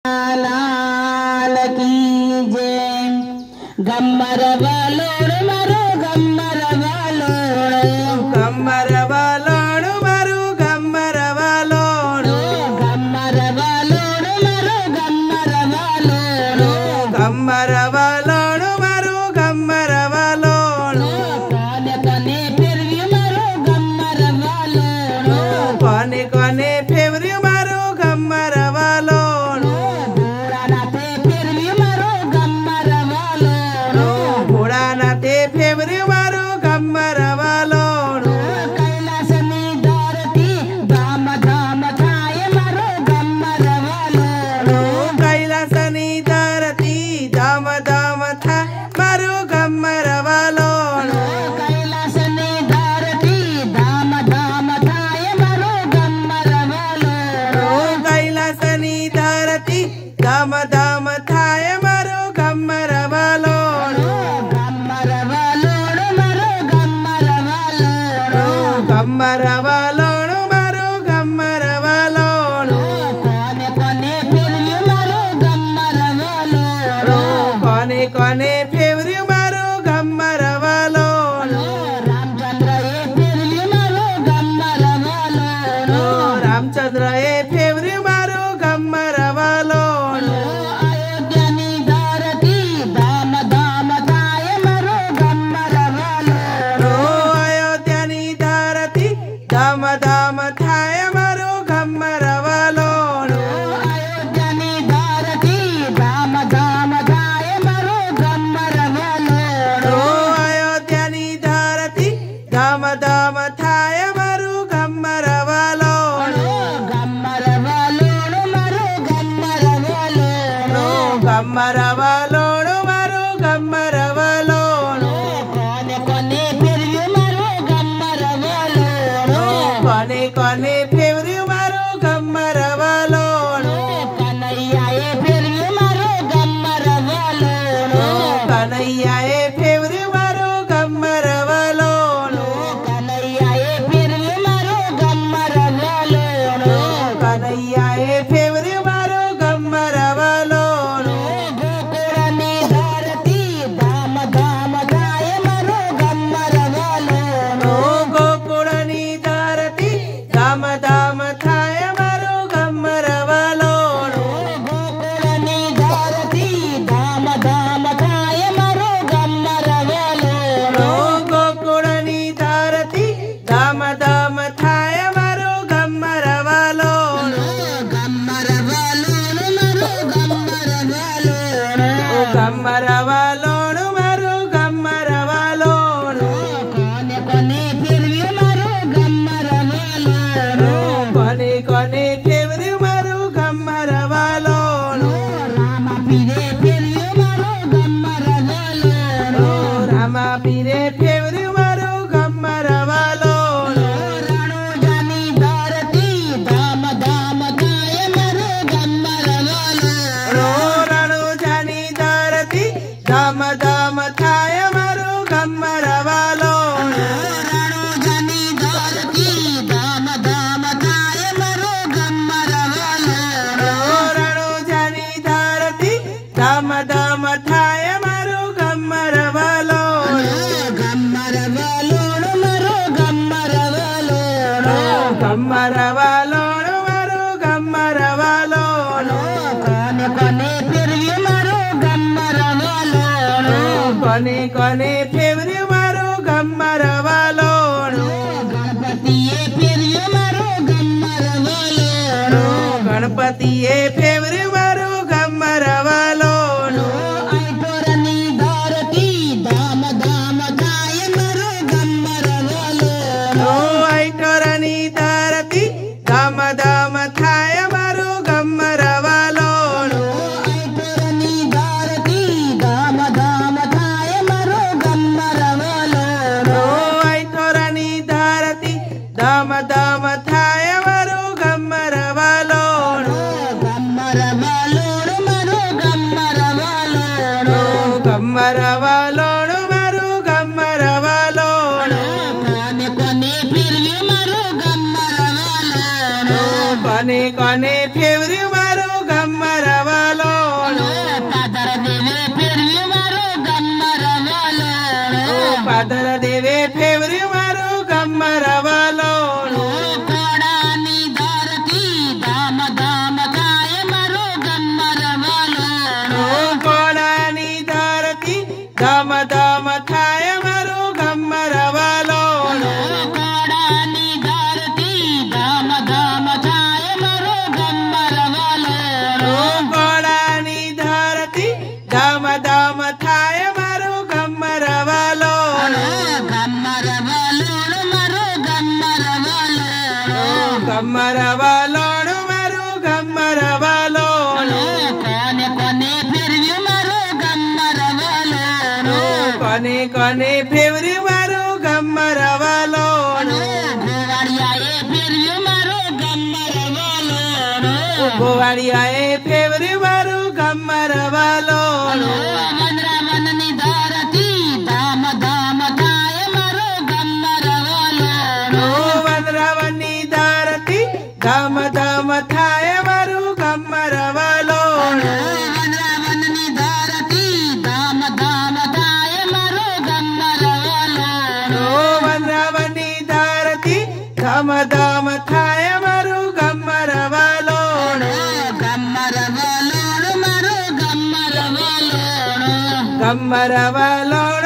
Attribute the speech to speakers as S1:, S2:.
S1: लाल की जय। गम्मर वालोड़ मारो गम्मर वालोड़,
S2: गम्मर वालोड़ मारो गम्मर वालोड़,
S1: गम्मर वालोड़ मारो गम्मर वालोड़,
S2: गम्मर वालोड़ मारो गम्मर वालोड़,
S1: कोने कोने फिरवी मारो गम्मर वालोड़,
S2: कोने कोने फेवरी मारो गम्मर वालोड़,
S1: घोड़ा नाते फिरवी मारो गम्मर वालोड़,
S2: घोड़ा नाते फेवरी मारो गम्मर वालोड़,
S1: कैलाश में धरती धाम धाम थाए मारो गम्मर वालोड़,
S2: कैलासनी धरती धाम धाम था मारो गम्मर वालोड़,
S1: कैलाश में धरती धाम धाम थाए मारो गम्मर वालोड़,
S2: कैलासनी धरती धाम धाम थाय मारो गम्मर वालोड़,
S1: गम्मर वालोड़ मारो गम्मर वालोड़,
S2: गम्मर वालोड़ मारो गम्मर वालोड़,
S1: कोने कोने फिरवी मारो गम्मर वालोड़,
S2: कोने कोने फेवरी मारो गम्मर वालोड़,
S1: रामचंद्र ये फिरवी मारो गम्मर वालोड़,
S2: रामचंद्र ए फेवरी मारो गम्मर वालोड़,
S1: अयोध्यानी धरती धाम धाम थाए मारो गम्मर वालोड़,
S2: अयोध्यानी धरती धाम धाम थाय मारो गम्मर वालोड़,
S1: अयोध्यानी धरती धाम धाम थाए मारो गम्मर वालोड़,
S2: अयोध्यानी धरती धाम धाम थाय मारो गम्मर वालोड़,
S1: गम्मर वालोड़ मारो गम्मर वालोड़,
S2: गम्मर वालोड़ मारो गम्मर वालोड़,
S1: कोने कोने फिरवी मारो गम्मर वालोड़,
S2: कोने कोने फेवरी मारो गम्मर वालोड़,
S1: कन्हैया ये फिरवी मारो गम्मर वालोड़,
S2: कन्हैया ए फेवरी मारो गम्मर वालोड़,
S1: कन्हैया ये फिरवी मारो गम्मर वालोड़,
S2: कन्हैया ए फेवरी मारो गम्मर वालोड़,
S1: गोकुळनी धरती धाम धाम थाए मारो गम्मर वालोड़,
S2: गोकुळनी धरती धाम धाम थाय मारो गम्मर वालोड़,
S1: गोकुळनी धरती धाम धाम थाए मारो गम्मर वालोड़,
S2: गोकुळनी धरती धाम धाम थाय मारो गम्मर वालोड़,
S1: गम्मर वालोड़ मारो गम्मर वालोड़,
S2: गम्मर वालोड़ मारो गम्मर वालोड़,
S1: कोने कोने फिरवी मारो गम्मर वालोड़,
S2: कोने कोने फेवरी मारो गम्मर वालोड़,
S1: रामा पीरे फिरवी मारो गम्मर वालोड़,
S2: रामा पीरे फेवरी मारो गम्मर वालोड़,
S1: राणो जानी धरती धाम धाम थाए मारो गम्मर वालोड़,
S2: रणो जानी धरती धाम धाम थाय मारो गम्मर वालोड़,
S1: राणो जानी धरती धाम धाम थाए मारो गम्मर वालोड़,
S2: रणो जानी धरती धाम धाम थाय मारो गम्मर वालोड़,
S1: गम्मर वालोड़ मारो गम्मर वालोड़,
S2: गम्मर वालोड़ मारो गम्मर वालोड़,
S1: कोने कोने फिरवी मारो गम्मर वालोड़,
S2: कोने कोने फेवरी मारो गम्मर वालोड़,
S1: गणपति ये फिरवी मारो गम्मर वालोड़,
S2: गणपति ए फेवरी मारो गम्मर वालोड़,
S1: ऐठोरनी धरती धाम धाम थाए मारो गम्मर वालोड़,
S2: ऐठोरनी धरती धाम धाम थाय मारो गम्मर वालोड़,
S1: ऐठोरनी धरती धाम धाम थाए मारो गम्मर वालोड़,
S2: ऐठोरनी धरती धाम धाम थाय मारो गम्मर वालोड़,
S1: गम्मर वालोड़ मारो गम्मर वालोड़,
S2: गम्मर वालोड़ मारो गम्मर वालोड़,
S1: कोने कोने फिरवी मारो गम्मर वालोड़,
S2: कोने कोने फेवरी मारो गम्मर वालोड़, કોને કોને ફેવર્યું મારું ગમ્મર વાલોણું
S1: ગોવાળિયાએ ફેરવ્યું મારું ગમ્મર વાલોણું
S2: ગોવાળિયાએ ફેવર્યું મારું ગમ્મર વાલોણું
S1: વનરાવનની ધરતી ધામ ધામ થાય મારું ગમ્મર વાલોણું
S2: વનરાવનની ધરતી ધામ ધામ થાય મારું ગમ્મર વાલોણું
S1: વનરાવનની ધરતી ધામ ધામ થાય મારું ગમ્મર વાલોણું
S2: વનરાવનની ધરતી ધામ ધામ થાય મારું ગમ્મર વાલોણું
S1: ગમ્મર વાલોણું મારું ગમ્મર વાલોણું
S2: ગમ્મર વાલોણું